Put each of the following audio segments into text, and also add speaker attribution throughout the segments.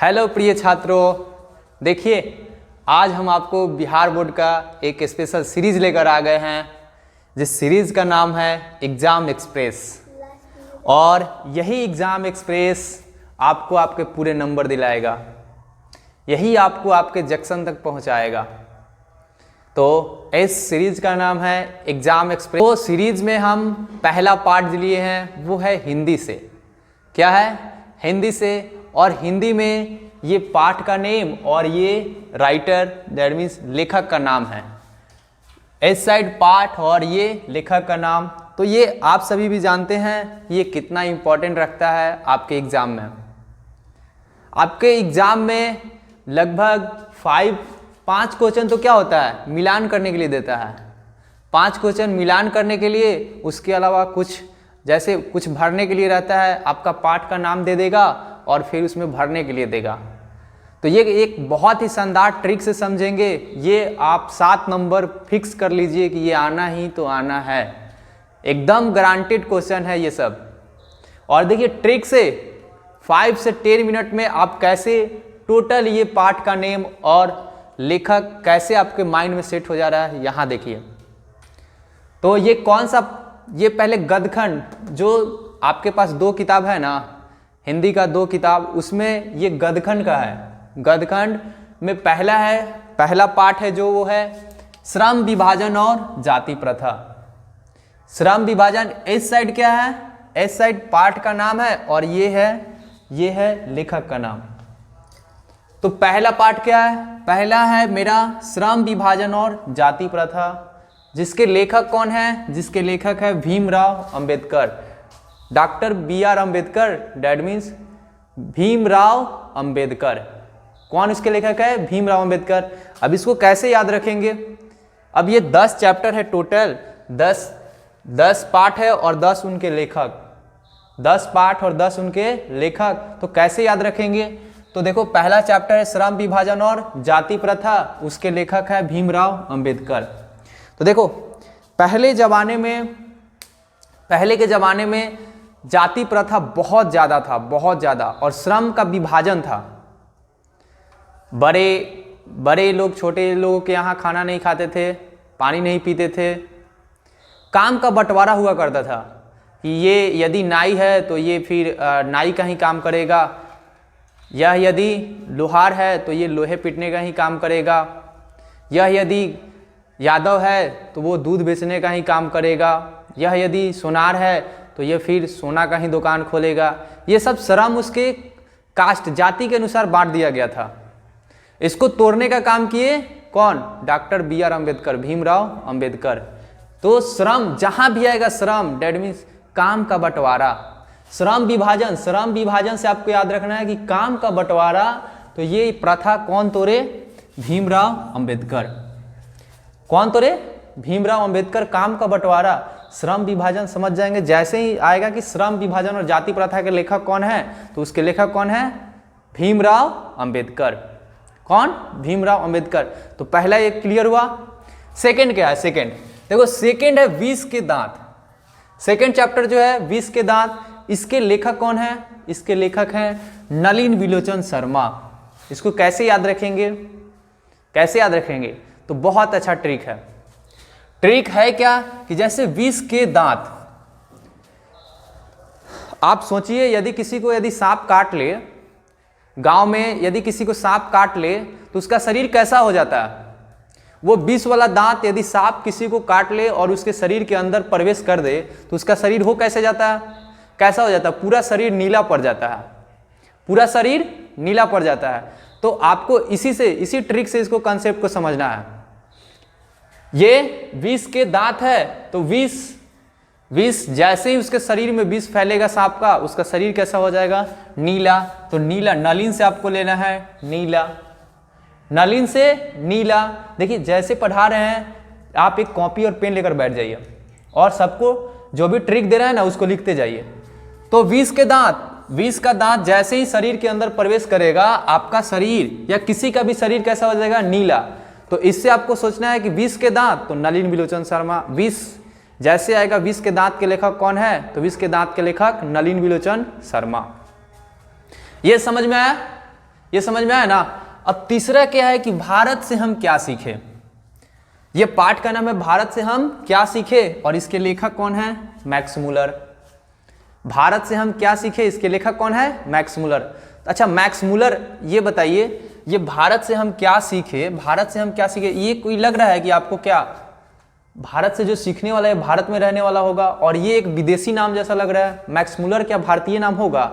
Speaker 1: Hello प्रिय छात्रों, देखिए आज हम आपको बिहार बोर्ड का एक स्पेशल सीरीज लेकर आ गए हैं जिस सीरीज का नाम है एग्ज़ाम एक्सप्रेस। और यही एग्ज़ाम एक्सप्रेस आपको आपके पूरे नंबर दिलाएगा, यही आपको आपके जंक्शन तक पहुंचाएगा। तो इस सीरीज का नाम है एग्ज़ाम एक्सप्रेस। तो सीरीज में हम पहला पार्ट लिए हैं वो है हिंदी से। क्या है? हिंदी से। और हिंदी में ये पाठ का नेम और ये राइटर दैट मीन्स लेखक का नाम है। इस साइड पाठ और ये लेखक का नाम। तो ये आप सभी भी जानते हैं ये कितना इम्पोर्टेंट रखता है आपके एग्ज़ाम में। आपके एग्ज़ाम में लगभग 5 क्वेश्चन तो क्या होता है, मिलान करने के लिए देता है। 5 क्वेश्चन मिलान करने के लिए, उसके अलावा कुछ जैसे कुछ भरने के लिए रहता है, आपका पाठ का नाम दे देगा और फिर उसमें भरने के लिए देगा। तो ये एक बहुत ही शानदार ट्रिक से समझेंगे। ये आप 7 नंबर फिक्स कर लीजिए कि ये आना ही तो आना है, एकदम गारंटेड क्वेश्चन है ये सब। और देखिए ट्रिक से 5 से 10 मिनट में आप कैसे टोटल ये पाठ का नेम और लेखक कैसे आपके माइंड में सेट हो जा रहा है, यहाँ देखिए। तो ये कौन सा, ये पहले गद्यखंड, जो आपके पास 2 किताब है ना, हिंदी का 2 किताब, उसमें ये गद्यखंड का है। गद्यखंड में पहला पाठ है जो वो है श्रम विभाजन और जाति प्रथा। श्रम विभाजन इस साइड क्या है, इस साइड पाठ का नाम है और ये है लेखक का नाम। तो पहला पाठ क्या है? पहला है मेरा श्रम विभाजन और जाति प्रथा, जिसके लेखक कौन है? जिसके लेखक है Bhimrao Ambedkar, doctor BR Ambedkar, that means Bhimrao Ambedkar. कौन इसके लेखक है? भीमराव अंबेडकर। अब इसको कैसे याद रखेंगे? अब ये 10 चैप्टर है टोटल, 10 पाठ है और 10 उनके लेखक, 10 पाठ और 10 उनके लेखक। तो कैसे याद रखेंगे? तो देखो पहला चैप्टर है श्रम विभाजन और जाति प्रथा, उसके लेखक है भीमराव अंबेडकर। तो देखो पहले के ज़माने में जाति प्रथा बहुत ज़्यादा था, बहुत ज़्यादा, और श्रम का विभाजन था। बड़े लोग छोटे लोगों के यहाँ खाना नहीं खाते थे, पानी नहीं पीते थे। काम का बंटवारा हुआ करता था कि ये यदि नाई है तो ये फिर नाई का ही काम करेगा, यह यदि लोहार है तो ये लोहे पीटने का ही काम करेगा, यह यदि यादव है तो वो दूध बेचने का ही काम करेगा, यह यदि सोनार है तो ये फिर सोना का ही दुकान खोलेगा। ये सब श्रम उसके कास्ट, जाति के अनुसार बांट दिया गया था। इसको तोड़ने का काम किए कौन? Doctor BR Ambedkar, Bhimrao Ambedkar. तो श्रम जहां भी आएगा, श्रम डेट मीन्स काम का बंटवारा। श्रम विभाजन से आपको याद रखना है कि काम का बंटवारा। तो ये प्रथा कौन तोड़े? भीमराव अंबेडकर। कौन तोड़े? भीमराव अंबेडकर। काम का बंटवारा, श्रम विभाजन समझ जाएंगे। जैसे ही आएगा कि श्रम विभाजन और जाति प्रथा के लेखक कौन है, तो उसके लेखक कौन है? भीमराव अंबेडकर। कौन? भीमराव अंबेडकर। तो पहला एक क्लियर हुआ। सेकंड क्या है? सेकंड देखो, सेकंड है विष के दांत। सेकंड चैप्टर जो है विष के दांत, इसके लेखक कौन है? इसके लेखक हैं नलिन विलोचन शर्मा। इसको कैसे याद रखेंगे? कैसे याद रखेंगे? तो बहुत अच्छा ट्रिक है। ट्रिक है क्या कि जैसे विष के दांत, आप सोचिए यदि किसी को सांप काट ले, गांव में यदि किसी को सांप काट ले तो उसका शरीर कैसा हो जाता है? वो विष वाला दांत यदि सांप किसी को काट ले और उसके शरीर के अंदर प्रवेश कर दे तो उसका शरीर हो कैसे जाता है? कैसा हो जाता है? पूरा शरीर नीला पड़ जाता है, पूरा शरीर नीला पड़ जाता है। तो आपको इसी ट्रिक से इसको कंसेप्ट को समझना है। ये विष के दांत है, तो विष जैसे ही उसके शरीर में विष फैलेगा सांप का, उसका शरीर कैसा हो जाएगा? नीला। तो नीला, नलिन से आपको लेना है नीला, नलिन से नीला। देखिए जैसे पढ़ा रहे हैं, आप एक कॉपी और पेन लेकर बैठ जाइए और सबको जो भी ट्रिक दे रहे हैं ना उसको लिखते जाइए। तो विष का दांत जैसे ही शरीर के अंदर प्रवेश करेगा, आपका शरीर या किसी का भी शरीर कैसा हो जाएगा? नीला। तो इससे आपको सोचना है कि विष के दांत, तो नलिन विलोचन शर्मा। विष जैसे आएगा, विष के दांत के लेखक कौन है? तो विष के दांत के लेखक नलिन विलोचन शर्मा। ये समझ में आया? ये समझ में आया ना। अब तीसरा क्या है कि भारत से हम क्या सीखे। ये पाठ का नाम है भारत से हम क्या सीखे और इसके लेखक कौन है? Max Muller. भारत से हम क्या सीखे, इसके लेखक कौन है? Max Muller. अच्छा मैक्स मूलर, ये बताइए ये भारत से हम क्या सीखे, भारत से हम क्या सीखे, ये कोई लग रहा है कि आपको क्या भारत से जो सीखने वाला है भारत में रहने वाला होगा और ये एक विदेशी नाम जैसा लग रहा है। मैक्स मूलर क्या भारतीय नाम होगा?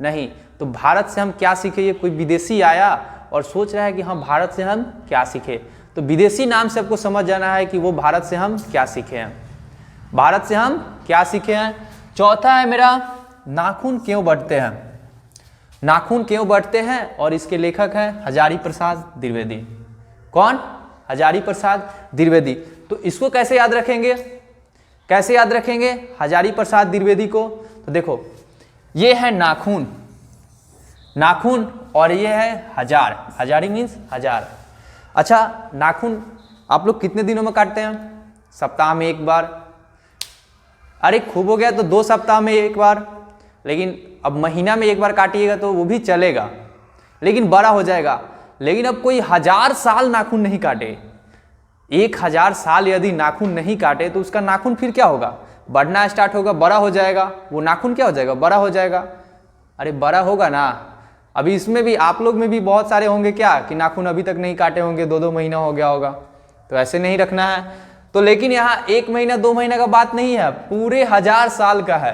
Speaker 1: नहीं। तो भारत से हम क्या सीखे, ये कोई विदेशी आया और सोच रहा है कि हाँ भारत से हम क्या सीखे। तो विदेशी नाम से आपको समझ जाना है कि वो भारत से हम क्या सीखे हैं। भारत से हम क्या सीखे हैं। चौथा है मेरा नाखून क्यों बढ़ते हैं। नाखून क्यों बढ़ते हैं और इसके लेखक हैं हजारी प्रसाद द्विवेदी। कौन? हजारी प्रसाद द्विवेदी। तो इसको कैसे याद रखेंगे, कैसे याद रखेंगे हजारी प्रसाद द्विवेदी को? तो देखो ये है नाखून, नाखून और ये है हजार। हजारी मीन्स हजार। अच्छा नाखून आप लोग कितने दिनों में काटते हैं? सप्ताह में एक बार। अरे खूब हो गया तो 2 सप्ताह में एक बार, लेकिन अब महीना में एक बार काटिएगा तो वो भी चलेगा, लेकिन बड़ा हो जाएगा। लेकिन अब कोई 1000 साल नाखून नहीं काटे, 1000 साल यदि नाखून नहीं काटे तो उसका नाखून फिर क्या होगा? बढ़ना स्टार्ट होगा, बड़ा हो जाएगा। वो नाखून क्या हो जाएगा? बड़ा हो जाएगा। अरे बड़ा होगा ना। अभी इसमें भी आप लोग में भी बहुत सारे होंगे क्या कि नाखून अभी तक नहीं काटे होंगे, 2-2 महीना हो गया होगा। तो ऐसे नहीं रखना है। तो लेकिन यहाँ 1 महीना 2 महीना का बात नहीं है, पूरे 1000 साल का है।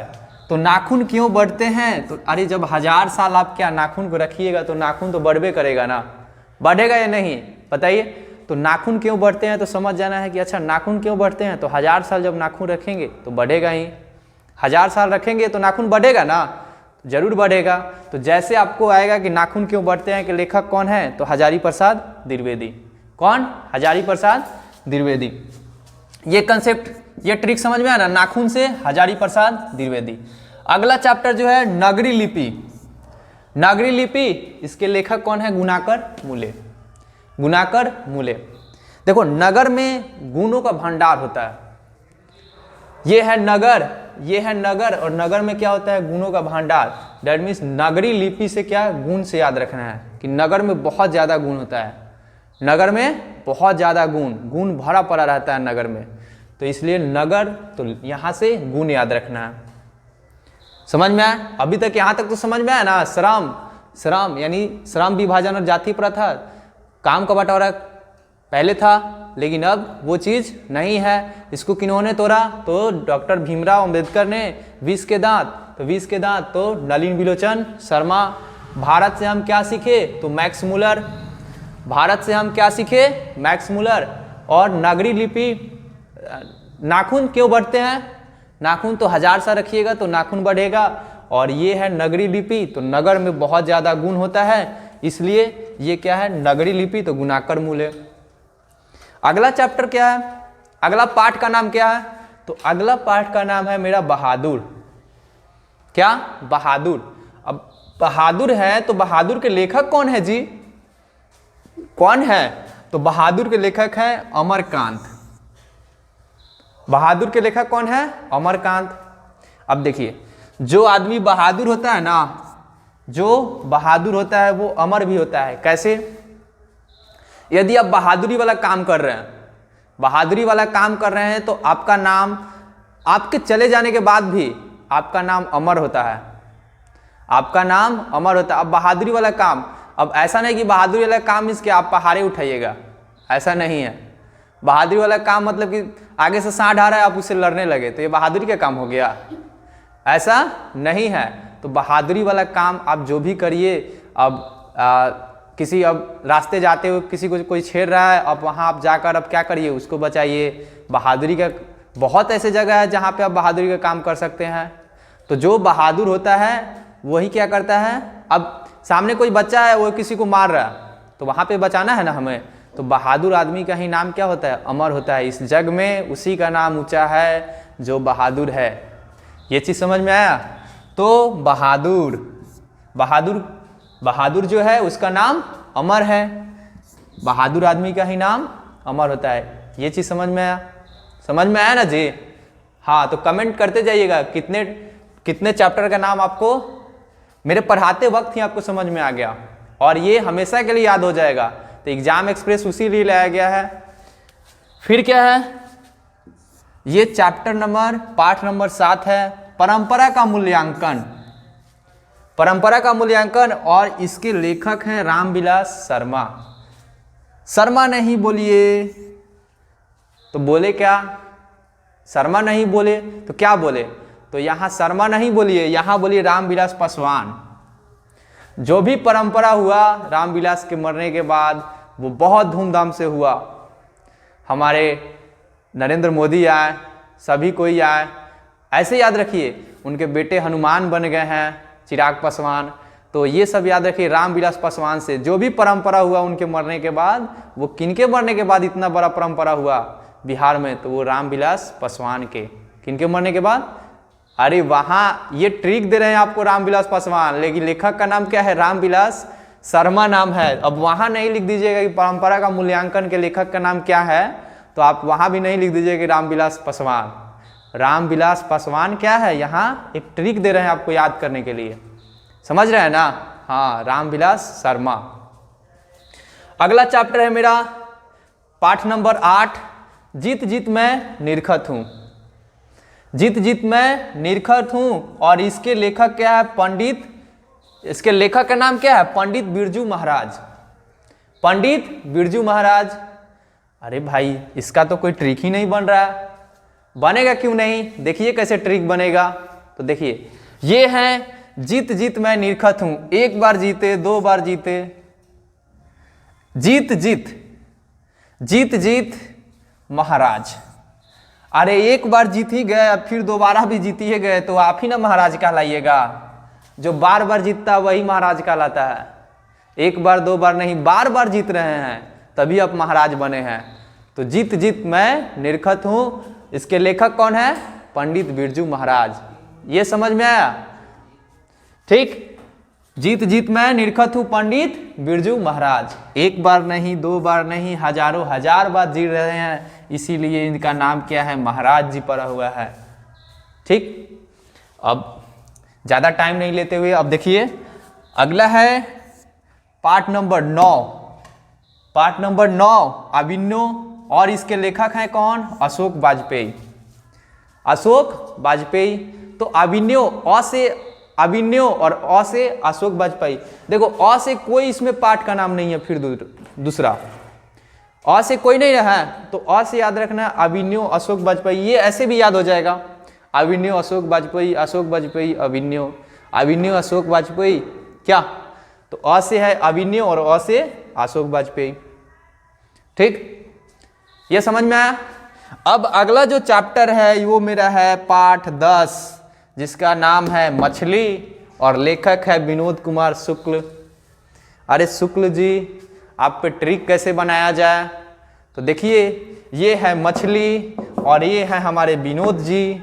Speaker 1: तो नाखून क्यों बढ़ते हैं? तो अरे जब 1000 साल आप क्या नाखून को रखिएगा तो नाखून तो बढ़बे करेगा ना, बढ़ेगा या नहीं बताइए। तो नाखून क्यों बढ़ते हैं तो समझ जाना है कि अच्छा नाखून क्यों बढ़ते हैं। तो 1000 साल जब नाखून रखेंगे तो बढ़ेगा ही, 1000 साल रखेंगे तो नाखून बढ़ेगा ना, जरूर बढ़ेगा। तो जैसे आपको आएगा कि नाखून क्यों बढ़ते हैं कि लेखक कौन है, तो हजारी प्रसाद द्विवेदी। कौन? हजारी प्रसाद द्विवेदी। ये कंसेप्ट, ये ट्रिक समझ में आया ना, नाखून से हजारी प्रसाद द्विवेदी। अगला चैप्टर जो है नगरी लिपि। नगरी लिपि, इसके लेखक कौन है? गुणाकर मूले। गुणाकर मूले। देखो नगर में गुणों का भंडार होता है। ये है नगर, ये है नगर, और नगर में क्या होता है? गुणों का भंडार। दैट मीन्स नगरी लिपि से क्या गुण से याद रखना है कि नगर में बहुत ज्यादा गुण होता है। नगर में बहुत ज्यादा गुण, गुण भरा पड़ा रहता है नगर में। तो इसलिए नगर, तो यहां से गुण याद रखना है। समझ में आया? अभी तक यहां तक तो समझ में आया ना। श्रम, श्रम यानी श्रम विभाजन और जाति प्रथा, काम का बंटवारा पहले था लेकिन अब वो चीज नहीं है। इसको किन्होंने तोड़ा? तो डॉक्टर भीमराव अंबेडकर ने। विष के दांत, तो विष के दांत तो नलिन बिलोचन शर्मा। भारत से हम क्या सीखे? तो मैक्स मूलर। भारत से हम क्या सीखे? Max Muller. और नगरी लिपि, नाखून क्यों बढ़ते हैं? नाखून तो 1000 सा रखिएगा तो नाखून बढ़ेगा। और ये है नगरी लिपि, तो नगर में बहुत ज्यादा गुण होता है, इसलिए ये क्या है? नगरी लिपि, तो गुणाकर मूले। अगला चैप्टर क्या है? अगला पाठ का नाम क्या है? तो अगला पाठ का नाम है मेरा बहादुर। क्या? बहादुर। अब बहादुर है तो बहादुर के लेखक कौन है जी? कौन है? तो बहादुर के लेखक हैं अमरकांत। बहादुर के लेखक कौन है? अमरकांत। अब देखिए जो आदमी बहादुर होता है ना, जो बहादुर होता है वो अमर भी होता है। कैसे? यदि आप बहादुरी वाला काम कर रहे हैं, बहादुरी वाला काम कर रहे हैं, तो आपका नाम, आपके चले जाने के बाद भी आपका नाम अमर होता है। आपका नाम अमर होता है। अब बहादुरी वाला काम, अब ऐसा नहीं कि बहादुरी वाला काम इसके आप पहाड़े उठाइएगा, ऐसा नहीं है। बहादुरी वाला काम मतलब कि आगे से सांड आ रहा है आप उससे लड़ने लगे तो ये बहादुरी का काम हो गया, ऐसा नहीं है। तो बहादुरी वाला काम आप जो भी करिए, अब किसी, अब रास्ते जाते हो किसी को कोई छेड़ रहा है, अब वहाँ आप जाकर अब क्या करिए? उसको बचाइए। बहादुरी का बहुत ऐसे जगह है जहाँ पे आप बहादुरी का काम कर सकते हैं। तो जो बहादुर होता है वही क्या करता है? अब सामने कोई बच्चा है वो किसी को मार रहा है तो वहाँ पे बचाना है ना हमें। तो बहादुर आदमी का ही नाम क्या होता है? अमर होता है। इस जग में उसी का नाम ऊंचा है जो बहादुर है। ये चीज़ समझ में आया? तो बहादुर, बहादुर, बहादुर जो है उसका नाम अमर है। बहादुर आदमी का ही नाम अमर होता है। ये चीज़ समझ में आया? समझ में आया ना जी? हाँ, तो कमेंट करते जाइएगा कितने कितने चैप्टर का नाम आपको मेरे पढ़ाते वक्त ही आपको समझ में आ गया। और ये हमेशा के लिए याद हो जाएगा। तो एग्जाम एक्सप्रेस उसी लिए लाया गया है। फिर क्या है, ये चैप्टर नंबर पाठ नंबर 7 है, परंपरा का मूल्यांकन। परंपरा का मूल्यांकन, और इसके लेखक हैं रामविलास शर्मा। शर्मा नहीं बोलिए तो बोले क्या, शर्मा नहीं बोले तो क्या बोले, तो यहाँ शर्मा नहीं बोलिए, यहाँ बोलिए रामविलास पासवान। जो भी परंपरा हुआ रामविलास के मरने के बाद वो बहुत धूमधाम से हुआ। हमारे नरेंद्र मोदी आए, सभी कोई आए। ऐसे याद रखिए, उनके बेटे हनुमान बन गए हैं, चिराग पासवान। तो ये सब याद रखिए, रामविलास पासवान से जो भी परंपरा हुआ उनके मरने के बाद, वो किनके मरने के बाद इतना बड़ा परंपरा हुआ बिहार में, तो वो रामविलास पासवान के। किनके मरने के बाद, अरे वहाँ ये ट्रिक दे रहे हैं आपको रामविलास पासवान, लेकिन लेखक का नाम क्या है, रामविलास शर्मा नाम है। अब वहाँ नहीं लिख दीजिएगा कि परंपरा का मूल्यांकन के लेखक का नाम क्या है, तो आप वहाँ भी नहीं लिख दीजिएगा कि रामविलास पासवान। रामविलास पासवान क्या है, यहाँ एक ट्रिक दे रहे हैं आपको याद करने के लिए, समझ रहे हैं ना। हाँ, रामविलास शर्मा। अगला चैप्टर है मेरा पाठ नंबर 8, जीत जीत मैं निरखत हूँ। जीत जीत मैं निरखत हूँ, और इसके लेखक क्या है, पंडित, इसके लेखक का नाम क्या है, पंडित बिरजू महाराज। पंडित बिरजू महाराज। अरे भाई, इसका तो कोई ट्रिक ही नहीं बन रहा है। बनेगा क्यों नहीं, देखिए कैसे ट्रिक बनेगा। तो देखिए, ये हैं जीत जीत मैं निरखत हूं, एक बार जीते, दो बार जीते, जीत जीत, जीत जीत महाराज। अरे एक बार जीत ही गए, अब फिर दोबारा भी जीत ही गए, तो आप ही ना महाराज कहलाइएगा। जो बार बार जीतता है वही महाराज कहलाता है। एक बार दो बार नहीं, बार बार जीत रहे हैं, तभी आप महाराज बने हैं। तो जीत जीत मैं निरखत हूं, इसके लेखक कौन है, पंडित बिरजू महाराज। ये समझ में आया, ठीक। जीत जीत मैं निरखत हूं, पंडित बिरजू महाराज। एक बार नहीं, दो बार नहीं, हजारों हजार बार जीत रहे हैं, इसीलिए इनका नाम क्या है, महाराज जी पड़ा हुआ है, ठीक। अब ज्यादा टाइम नहीं लेते हुए अब देखिए, अगला है पाठ नंबर 9। पाठ नंबर 9 अभिनव, और इसके लेखक हैं कौन, अशोक वाजपेयी। अशोक वाजपेयी। तो अभिनव, अ से अभिनव और अ से अशोक वाजपेयी। देखो, अ से कोई इसमें पाठ का नाम नहीं है, फिर दूसरा अ से कोई नहीं रहा है, तो अ से याद रखना है, अभिनव अशोक वाजपेयी। ये ऐसे भी याद हो जाएगा, अभिनव अशोक वाजपेयी, अशोक वाजपेयी अभिनव, अभिनव अशोक वाजपेयी। क्या, तो अ से है अभिनव और अ से अशोक वाजपेयी, ठीक। ये समझ में आया। अब अगला जो चैप्टर है वो मेरा है पाठ 10, जिसका नाम है मछली, और लेखक है विनोद कुमार शुक्ल। अरे शुक्ल जी, आप पे ट्रिक कैसे बनाया जाए, तो देखिए, ये है मछली और ये है हमारे विनोद जी।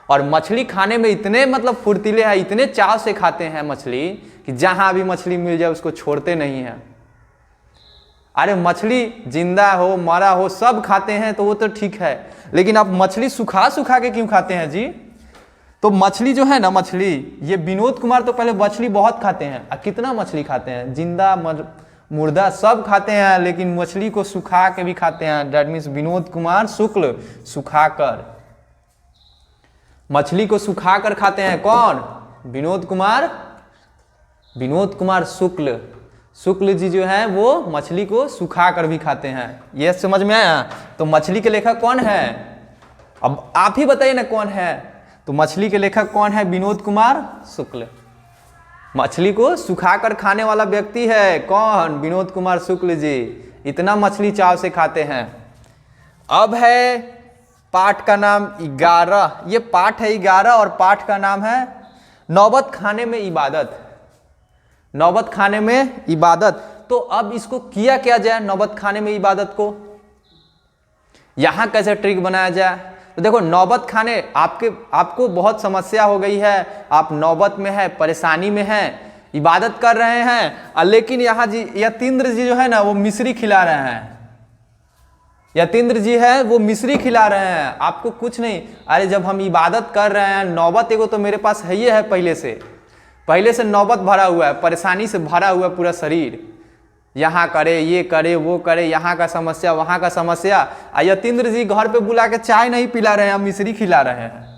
Speaker 1: और मछली खाने में इतने मतलब फुर्तीले हैं, इतने चाव से खाते हैं मछली, कि जहां भी मछली मिल जाए उसको छोड़ते नहीं हैं। अरे मछली जिंदा हो मरा हो सब खाते हैं, तो वो तो ठीक है, लेकिन आप मछली सुखा सुखा के क्यों खाते हैं जी। तो मछली जो है ना, मछली, ये विनोद कुमार तो पहले मछली बहुत खाते हैं। कितना मछली खाते हैं, जिंदा मुर्दा सब खाते हैं, लेकिन मछली को सुखा के भी खाते हैं। दैट मीन्स विनोद कुमार शुक्ल, सुखाकर, मछली को सुखाकर खाते हैं। कौन, विनोद कुमार शुक्ल। शुक्ल जी जो है वो मछली को सुखा कर भी खाते हैं। ये समझ में आया। तो मछली के लेखक कौन है, अब आप ही बताइए ना कौन है। तो मछली के लेखक कौन है, विनोद कुमार शुक्ल। मछली को सुखाकर खाने वाला व्यक्ति है कौन, विनोद कुमार शुक्ल जी। इतना मछली चाव से खाते हैं। अब है पाठ का नाम 11। ये पाठ है 11 और पाठ का नाम है नौबत खाने में इबादत। नौबत खाने में इबादत। तो अब इसको किया क्या जाए, नौबत खाने में इबादत को यहां कैसे ट्रिक बनाया जाए। तो देखो, नौबत खाने आपको बहुत समस्या हो गई है, आप नौबत में है, परेशानी में है, इबादत कर रहे हैं, लेकिन यहाँ जी यतीन्द्र जी जो है ना वो मिश्री खिला रहे हैं। यतीन्द्र जी है वो मिश्री खिला रहे हैं, आपको कुछ नहीं। अरे जब हम इबादत कर रहे हैं, नौबत एगो तो मेरे पास है ही है, पहले से नौबत भरा हुआ है, परेशानी से भरा हुआ है पूरा शरीर, यहाँ करे ये करे वो करे, यहाँ का समस्या वहाँ का समस्या। यतीन्द्र जी घर पे बुला के चाय नहीं पिला रहे हैं, मिश्री खिला रहे हैं।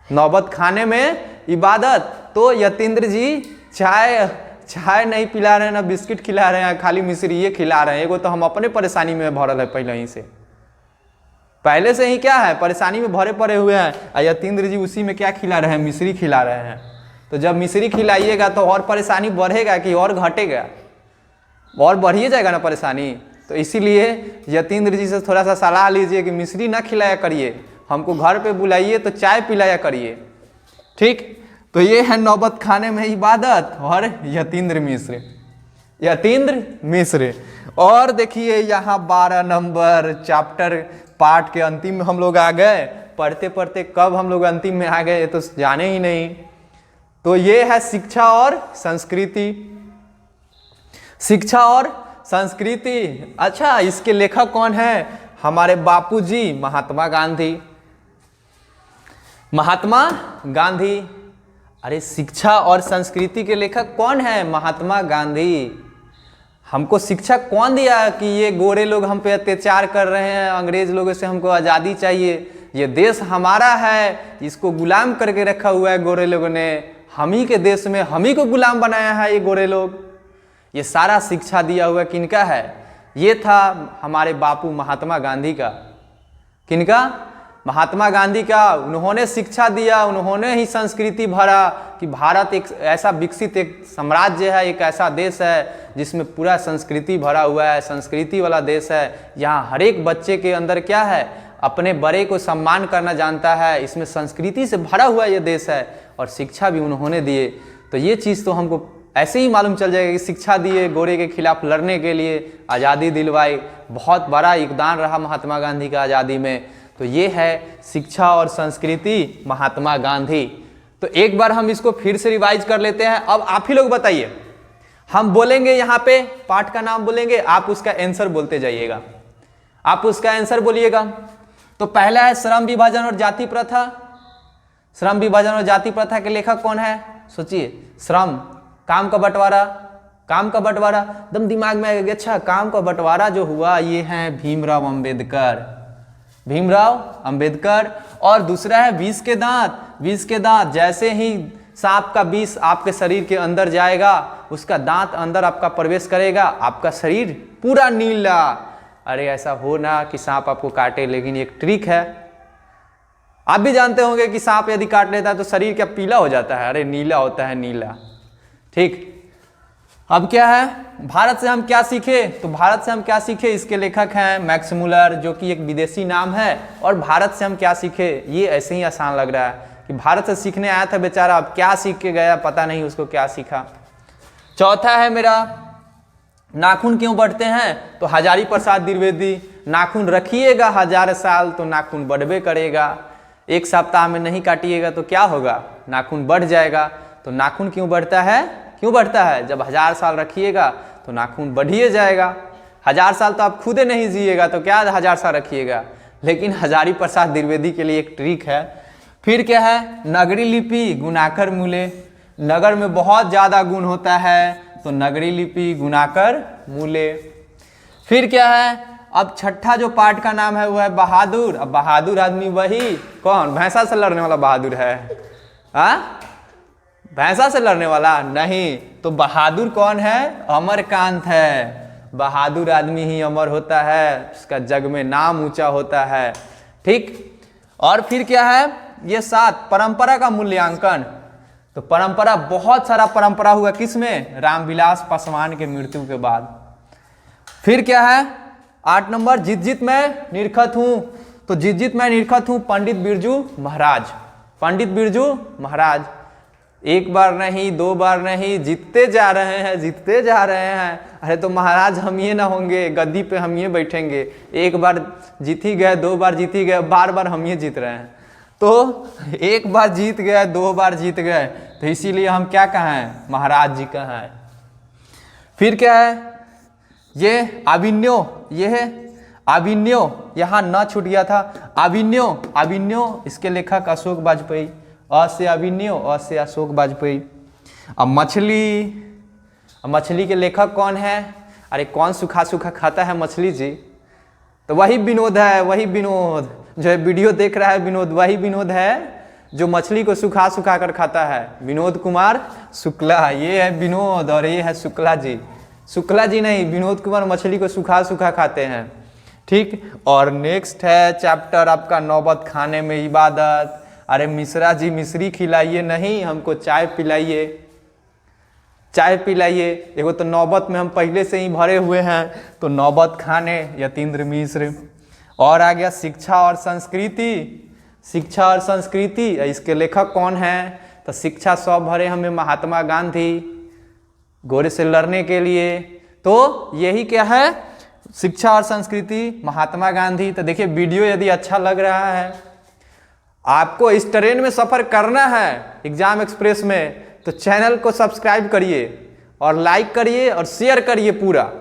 Speaker 1: नौबत खाने में इबादत, तो यतीन्द्र जी चाय नहीं पिला रहे हैं, ना बिस्किट खिला रहे हैं, खाली मिश्री ये खिला रहे हैं। एगो तो हम अपने परेशानी में भरल है पहले से ही क्या है, परेशानी में भरे पड़े हुए हैं। यतीन्द्र जी उसी में क्या खिला रहे हैं, मिश्री खिला रहे हैं। तो जब मिश्री खिलाइएगा तो और परेशानी बढ़ेगा कि और घटेगा, और बढ़िए जाएगा ना परेशानी। तो इसीलिए यतीन्द्र जी से थोड़ा सा सलाह लीजिए कि मिश्री ना खिलाया करिए, हमको घर पे बुलाइए तो चाय पिलाया करिए, ठीक। तो ये है नौबत खाने में इबादत और यतीन्द्र मिश्र। और देखिए यहाँ 12 नंबर चैप्टर पाठ के अंतिम में हम लोग आ गए। पढ़ते पढ़ते कब हम लोग अंतिम में आ गए तो जाने ही नहीं। तो ये है शिक्षा और संस्कृति। शिक्षा और संस्कृति, अच्छा इसके लेखक कौन है, हमारे बापूजी महात्मा गांधी। अरे शिक्षा और संस्कृति के लेखक कौन है, महात्मा गांधी। हमको शिक्षा कौन दिया कि ये गोरे लोग हम पे अत्याचार कर रहे हैं, अंग्रेज लोगों से हमको आज़ादी चाहिए, ये देश हमारा है, इसको गुलाम करके रखा हुआ है गोरे लोगों ने, हम ही के देश में हम ही को गुलाम बनाया है ये गोरे लोग। ये सारा शिक्षा दिया हुआ किनका है, ये था हमारे बापू महात्मा गांधी का। किनका, महात्मा गांधी का। उन्होंने शिक्षा दिया, उन्होंने ही संस्कृति भरा कि भारत एक ऐसा विकसित एक साम्राज्य है, एक ऐसा देश है जिसमें पूरा संस्कृति भरा हुआ है, संस्कृति वाला देश है। यहाँ हर एक बच्चे के अंदर क्या है, अपने बड़े को सम्मान करना जानता है, इसमें संस्कृति से भरा हुआ ये देश है। और शिक्षा भी उन्होंने दिए। तो ये चीज़ तो हमको ऐसे ही मालूम चल जाएगा कि शिक्षा दिए, गोरे के खिलाफ लड़ने के लिए आज़ादी दिलवाई, बहुत बड़ा योगदान रहा महात्मा गांधी का आज़ादी में। तो ये है शिक्षा और संस्कृति, महात्मा गांधी। तो एक बार हम इसको फिर से रिवाइज कर लेते हैं। अब आप ही लोग बताइए, हम बोलेंगे यहाँ पे पाठ का नाम बोलेंगे, आप उसका आंसर बोलते जाइएगा, आप उसका आंसर बोलिएगा। तो पहला है श्रम विभाजन और जाति प्रथा। श्रम विभाजन और जाति प्रथा के लेखक कौन है, सोचिए। श्रम, काम का बंटवारा, काम का बंटवारा एकदम दिमाग में आएगा। अच्छा, काम का बंटवारा जो हुआ ये है भीमराव अंबेडकर। और दूसरा है विष के दांत। विष के दांत, जैसे ही सांप का विष आपके शरीर के अंदर जाएगा, उसका दांत अंदर आपका प्रवेश करेगा, आपका शरीर पूरा नीला। अरे ऐसा हो ना कि सांप आपको काटे, लेकिन एक ट्रिक है, आप भी जानते होंगे कि सांप यदि काट लेता है तो शरीर क्या पीला हो जाता है, अरे नीला होता है, नीला, ठीक। अब क्या है, भारत से हम क्या सीखे, तो भारत से हम क्या सीखे, इसके लेखक हैं मैक्स मुलर, जो कि एक विदेशी नाम है। और भारत से हम क्या सीखे, ये ऐसे ही आसान लग रहा है कि भारत से सीखने आया था बेचारा, अब क्या सीख के गया पता नहीं उसको क्या सीखा। चौथा है मेरा, नाखून क्यों बढ़ते हैं, तो हजारी प्रसाद द्विवेदी, नाखून रखिएगा 1000 साल तो नाखून बढ़बे करेगा, एक सप्ताह में नहीं काटिएगा तो क्या होगा, नाखून बढ़ जाएगा। तो नाखून क्यों बढ़ता है, क्यों बढ़ता है, जब 1000 साल रखिएगा तो नाखून बढ़िए जाएगा। 1000 साल तो आप खुदे नहीं जिएगा तो क्या 1000 साल रखिएगा। लेकिन हजारी प्रसाद द्विवेदी के लिए एक ट्रिक है। फिर क्या है, नगरी लिपि गुणाकर मूले, नगर में बहुत ज़्यादा गुण होता है तो नगरी लिपि गुणाकर मूले। फिर क्या है, अब छठा जो पाठ का नाम है वो है बहादुर। अब बहादुर आदमी वही कौन, भैंसा से लड़ने वाला बहादुर है, हाँ भैंसा से लड़ने वाला नहीं, तो बहादुर कौन है, अमरकांत है। बहादुर आदमी ही अमर होता है, उसका जग में नाम ऊंचा होता है, ठीक। और फिर क्या है, ये 7 परंपरा का मूल्यांकन। तो परंपरा, बहुत सारा परंपरा हुआ किसमें, रामविलास पासवान के मृत्यु के बाद। फिर क्या है, 8 नंबर, जित जित मैं निरखत हूं। तो जित जित मैं निरखत हूं, पंडित बिरजू महाराज। पंडित बिरजू महाराज एक बार नहीं, 2 बार नहीं, जीतते जा रहे हैं, जीतते जा रहे हैं। अरे तो महाराज हम ये ना होंगे, गद्दी पे हम ये बैठेंगे, एक बार जीत ही गए, 2 बार जीत ही गए, बार बार हम ये जीत रहे हैं। तो एक बार जीत गए, 2 बार जीत गए, तो इसीलिए हम क्या कहें, महाराज जी कहें। फिर क्या है, ये अभिन्यो, ये है अभिन्यो, यहाँ न छूट गया था, अभिन्यो, अभिन्यो इसके लेखक अशोक वाजपेयी। अ से अभिनव, अ से अशोक वाजपेयी। अब मछली के लेखक कौन है? अरे कौन सूखा सूखा खाता है मछली जी? तो वही विनोद है, वही विनोद जो है वीडियो देख रहा है विनोद, वही विनोद है जो मछली को सुखा सुखा कर खाता है। विनोद कुमार शुक्ला, ये है विनोद और ये है शुक्ला जी। शुक्ला जी नहीं, विनोद कुमार मछली को सुखा सुखा खाते हैं। ठीक, और नेक्स्ट है चैप्टर आपका नौबत खाने में इबादत। अरे मिश्रा जी मिश्री खिलाइए नहीं, हमको चाय पिलाइए, चाय पिलाइए। देखो तो नौबत में हम पहले से ही भरे हुए हैं, तो नौबत खाने यतीन्द्र मिश्र। और आ गया शिक्षा और संस्कृति। शिक्षा और संस्कृति, इसके लेखक कौन है? तो शिक्षा सौ भरे हमें महात्मा गांधी, गोरे से लड़ने के लिए। तो यही क्या है, शिक्षा और संस्कृति, महात्मा गांधी। तो देखिए वीडियो यदि अच्छा लग रहा है, आपको इस ट्रेन में सफर करना है एग्जाम एक्सप्रेस में, तो चैनल को सब्सक्राइब करिए और लाइक करिए और शेयर करिए। पूरा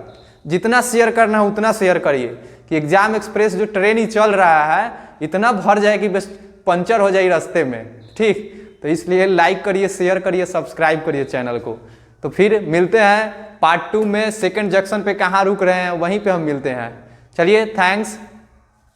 Speaker 1: जितना शेयर करना है उतना शेयर करिए कि एग्जाम एक्सप्रेस जो ट्रेन ही चल रहा है इतना भर जाए कि बस पंचर हो जाए रास्ते में। ठीक, तो इसलिए लाइक करिए, शेयर करिए, सब्सक्राइब करिए चैनल को। तो फिर मिलते हैं पार्ट 2 में। सेकंड जंक्शन पे कहाँ रुक रहे हैं वहीं पे हम मिलते हैं। चलिए, थैंक्स।